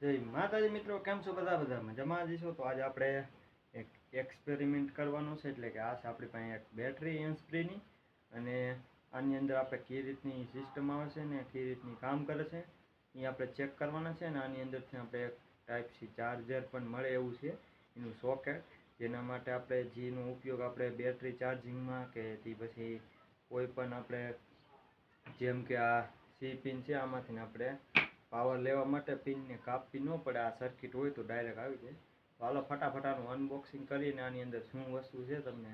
જય માતાજી મિત્રો, કેમ છો? બધા મજામાં જઈશો. તો આજે આપણે એક એક્સપેરિમેન્ટ કરવાનો છે, એટલે કે આ છે આપણી પાસે એક બેટરી હેન્ડ્સ ફ્રીની, અને આની અંદર આપણે કઈ રીતની સિસ્ટમ આવે છે ને કઈ રીતની કામ કરે છે એ આપણે ચેક કરવાના છે. અને આની અંદરથી આપણે એક ટાઈપ સી ચાર્જર પણ મળે એવું છે, એનું સોકેટ, જેના માટે આપણે જેનો ઉપયોગ આપણે બેટરી ચાર્જિંગમાં કે તે પછી કોઈ પણ આપણે જેમ કે આ સી પિન છે, આમાંથી આપણે પાવર લેવા માટે પિનને કાપવી ન પડે, આ સર્કિટ હોય તો ડાયરેક્ટ આવી જાય. તો હાલો ફટાફટ આનું અનબોક્સિંગ કરીને આની અંદર શું વસ્તુ છે તમને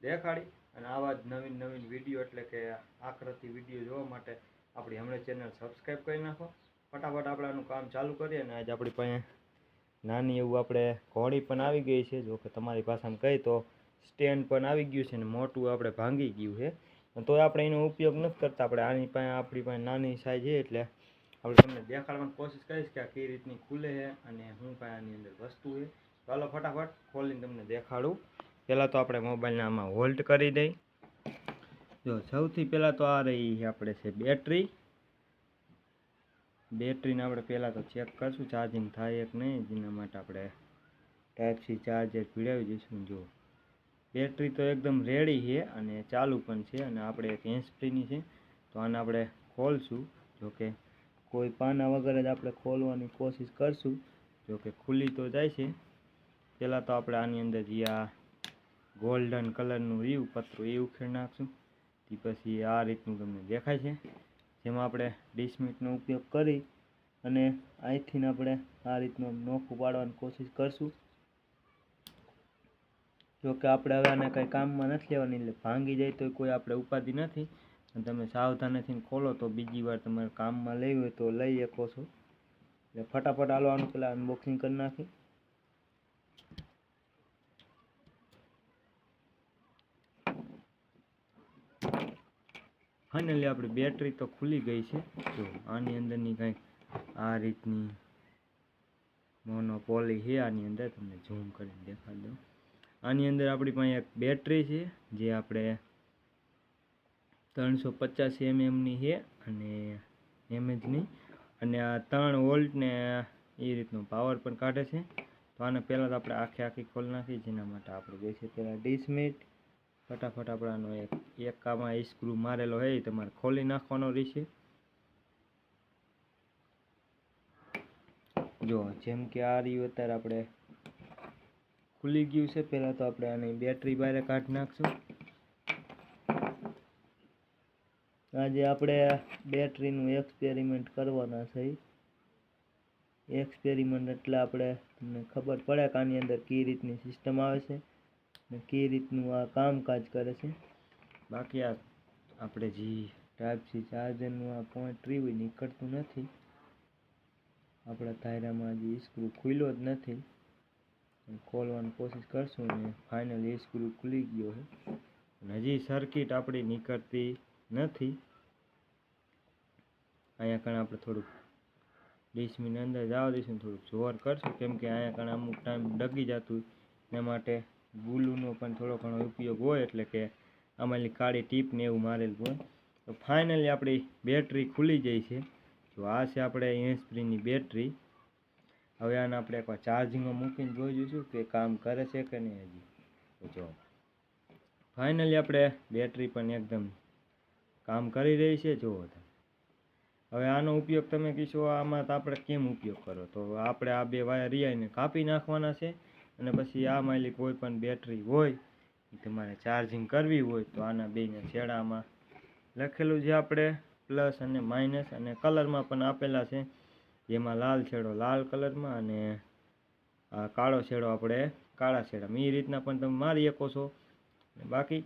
દેખાડી. અને આવા જ નવીન નવીન વિડીયો એટલે કે આકૃતિ વિડીયો જોવા માટે આપણી હમણાં ચેનલ સબસ્ક્રાઈબ કરી નાખો. ફટાફટ આપણે આનું કામ ચાલુ કરીએ. અને આજે આપણી પાસે નાની એવું આપણે ઘોડી પણ આવી ગઈ છે, જો કે તમારી ભાષામાં કહી તો સ્ટેન્ડ પણ આવી ગયું છે, ને મોટું આપણે ભાંગી ગયું છે, તો આપણે એનો ઉપયોગ નથી કરતા. આપણે આપણી પાસે નાની સાઈઝ છે, એટલે આપણે તમને દેખાડવાની કોશિશ કરીશ કે આ કઈ રીતની ખુલે છે અને શું કાંઈ આની અંદર વસ્તુ છે. ચાલો ફટાફટ ખોલીને તમને દેખાડું. પહેલાં તો આપણે મોબાઈલને આમાં હોલ્ડ કરી દઈ. જો સૌથી પહેલાં તો આ રહી આપણે છે બેટરીને આપણે પહેલાં તો ચેક કરશું ચાર્જિંગ થાય કે નહીં, જેના માટે આપણે ટાઈપ સી ચાર્જર પીડાવી દઈશું. જો બેટરી તો એકદમ રેડી છે અને ચાલુ પણ છે, અને આપણે એક હેન્ડ્સ ફ્રીની છે, તો આને આપણે ખોલશું. જોકે કોઈ પાના વગર જ આપણે ખોલવાની કોશિશ કરશું. જોકે ખુલી તો જાય છે. પહેલાં તો આપણે આની અંદર જે આ ગોલ્ડન કલરનું રહ્યું પતરું એ ઉખેડી નાખશું. તે પછી આ રીતનું તમને દેખાય છે, જેમાં આપણે 20 મિનિટનો ઉપયોગ કરી અને અહીંથી આપણે આ રીતનું નોખું પાડવાની કોશિશ કરશું. જોકે આપણે હવે આને કંઈ કામમાં નથી લેવાની, એટલે ભાંગી જાય તો કોઈ આપણે ઉપાધિ નથી, અને તમે સાવધાનીથી ખોલો તો બીજી વાર તમારે કામમાં લેવી હોય તો લઈ શકો છો. એટલે ફટાફટ હાલો આનું પહેલાં અનબોક્સિંગ કરી નાખી. ફાઇનલી આપણી બેટરી તો ખુલી ગઈ છે. જો આની અંદરની કંઈક આ રીતની મોનોપોલી છે. આની અંદર તમને ઝૂમ કરીને દેખાડી દઉં. આની અંદર આપણી પાસે એક બેટરી છે, જે આપણે 350 mAhની છે અને એમએચની, અને આ 3 વોલ્ટ ને એ રીતનો પાવર પણ કાઢે છે. તો આને પહેલાં તો આપણે આખી ખોલી નાખી, જેના માટે આપણે જોઈશે પહેલાં 20 મિનિટ. ફટાફટ આપણે આનો એક આમાં સ્ક્રૂ મારેલો હોય એ તમારે ખોલી નાખવાનો રહેશે. જો જેમ કે આ રહ્યું અત્યારે આપણે ખુલી ગયું છે. પહેલાં તો આપણે આની બેટરી બહાર કાઢી નાખશું. આજે આપણે બેટરીનું એક્સપેરિમેન્ટ કરવાના છે. એક્સપેરિમેન્ટ એટલે આપણે તમને ખબર પડે કે આની અંદર કઈ રીતની સિસ્ટમ આવે છે ને કઈ રીતનું આ કામકાજ કરે છે. બાકી આ આપણે જે ટાઈપ સી ચાર્જરનું આ પોઈન્ટ રહ્યું નીકળતું નથી. આપણા ધાયરામાં જે સ્ક્રૂ ખુલ્યો જ નથી. ખોલવાની કોશિશ કરશું ને ફાઇનલી સ્ક્રૂ ખુલી ગયો છે, અને હજી સર્કિટ આપણી નીકળતી નથી. અહીંયા કણ આપણે થોડુંક 20 મિનિટ અંદર જવા દઈશું, થોડુંક જોર કરશું, કેમ કે અહીંયા કણ અમુક ટાઈમ ડગી જતું, એના માટે ગ્લુનો પણ થોડો ઘણો ઉપયોગ હોય, એટલે કે આમાંની કાળી ટીપ ને એવું મારેલું હોય. તો ફાઇનલી આપણી બેટરી ખુલી જાય છે. જો આ છે આપણે હેન્ડ્સ ફ્રીની બેટરી. હવે આને આપણે એકવાર ચાર્જિંગમાં મૂકીને જોઈ જોઈશું કે કામ કરે છે કે નહીં હજી. તો જો ફાઇનલી આપણે બેટરી પણ એકદમ કામ કરી રહી છે. જુઓ તમે. હવે આનો ઉપયોગ તમે કહીશો આમાં તો આપણે કેમ ઉપયોગ કરો, તો આપણે આ બે વાયર રિયાઈને કાપી નાખવાના છે, અને પછી આ માયલી કોઈ પણ બેટરી હોય તમારે ચાર્જિંગ કરવી હોય તો આના બેના છેડામાં લખેલું છે આપણે પ્લસ અને માઇનસ, અને કલરમાં પણ આપેલા છે, જેમાં લાલ છેડો લાલ કલરમાં અને આ કાળો છેડો આપણે કાળા છેડામાં. એ રીતના પણ તમે મારી શકો છો. બાકી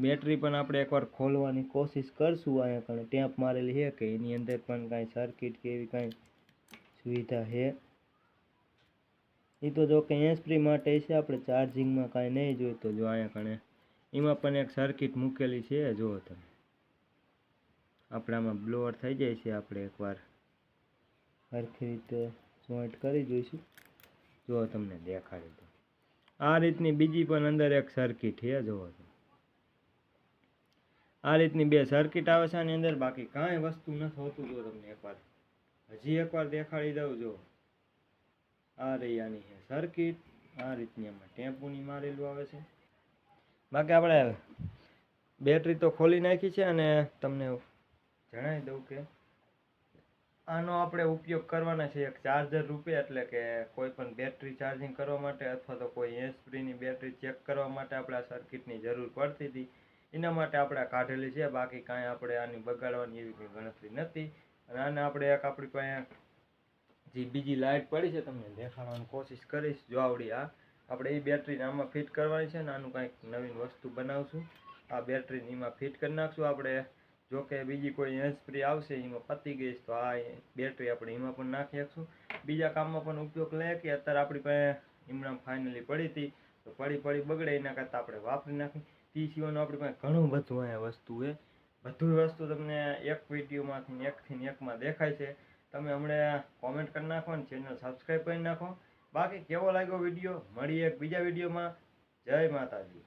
બેટરી પણ આપણે એકવાર ખોલવાની કોશિશ કરશું. અહીંયા કણે ટેપ મારેલી છે કે એની અંદર પણ કાંઈ સર્કિટ કે એવી કાંઈ સુવિધા છે. એ તો જો કે હેન્ડ્સ ફ્રી માટે છે, આપણે ચાર્જિંગમાં કાંઈ નહીં જોઈએ. તો જો અહીંયા કણે એમાં પણ એક સર્કિટ મૂકેલી છે. જુઓ તમે, આપણામાં બ્લોઅર થઈ જાય છે, આપણે એકવાર સરખી રીતે જોઈન્ટ કરી જોઈશું. જો તમને દેખાડી દો આ રીતની બીજી પણ અંદર એક સર્કિટ છે. જુઓ તમે, આ રીતની બે સર્કિટ આવે છે આની અંદર. બાકી કાંઈ વસ્તુ નથી હોતું. જો તમને એકવાર હજી એકવાર દેખાડી દઉં. જો આ રહી આની છે સર્કિટ, આ રીતની આમાં ટેમ્પોની મારેલું આવે છે. બાકી આપણે બેટરી તો ખોલી નાખી છે અને તમને જણાવી દઉં કે આનો આપણે ઉપયોગ કરવાના છે એક ચાર્જર રૂપે, એટલે કે કોઈ પણ બેટરી ચાર્જિંગ કરવા માટે અથવા તો કોઈ હેન્ડસ્ફ્રીની બેટરી ચેક કરવા માટે આપણે આ સર્કિટની જરૂર પડતી હતી. એના માટે આપણે આ કાઢેલી છે. બાકી કાંઈ આપણે આની બગાડવાની એવી કંઈ ગણતરી નથી. અને આને આપણે એક આપણી પાસે જે બીજી લાઇટ પડી છે તમને દેખાડવાની કોશિશ કરીશ. જો આવડી આ આપણે એ બેટરીને આમાં ફિટ કરવાની છે ને આનું કંઈક નવીન વસ્તુ બનાવશું. આ બેટરીને એમાં ફિટ કરી નાખશું આપણે. જો કે બીજી કોઈ હેન્ડસ્ફ્રી આવશે એમાં પતી ગઈ તો આ બેટરી આપણે એમાં પણ નાખી શકશું. બીજા કામમાં પણ ઉપયોગ લઈએ કે અત્યારે આપણી પાસે હમણાં ફાઇનલી પડી હતી તો પડી બગડે એના કરતાં આપણે વાપરી નાખી. તે સિવાયનું આપણી પાસે ઘણું બધું અહીંયા વસ્તુ છે. બધું વસ્તુ તમને એક વિડીયોમાંથી એકથી એકમાં દેખાય છે. તમે હમણાં કોમેન્ટ કરી નાખો ને ચેનલ સબસ્ક્રાઈબ કરી નાખો. બાકી કેવો લાગ્યો વિડીયો? મળીએ એક બીજા વિડીયોમાં. જય માતાજી.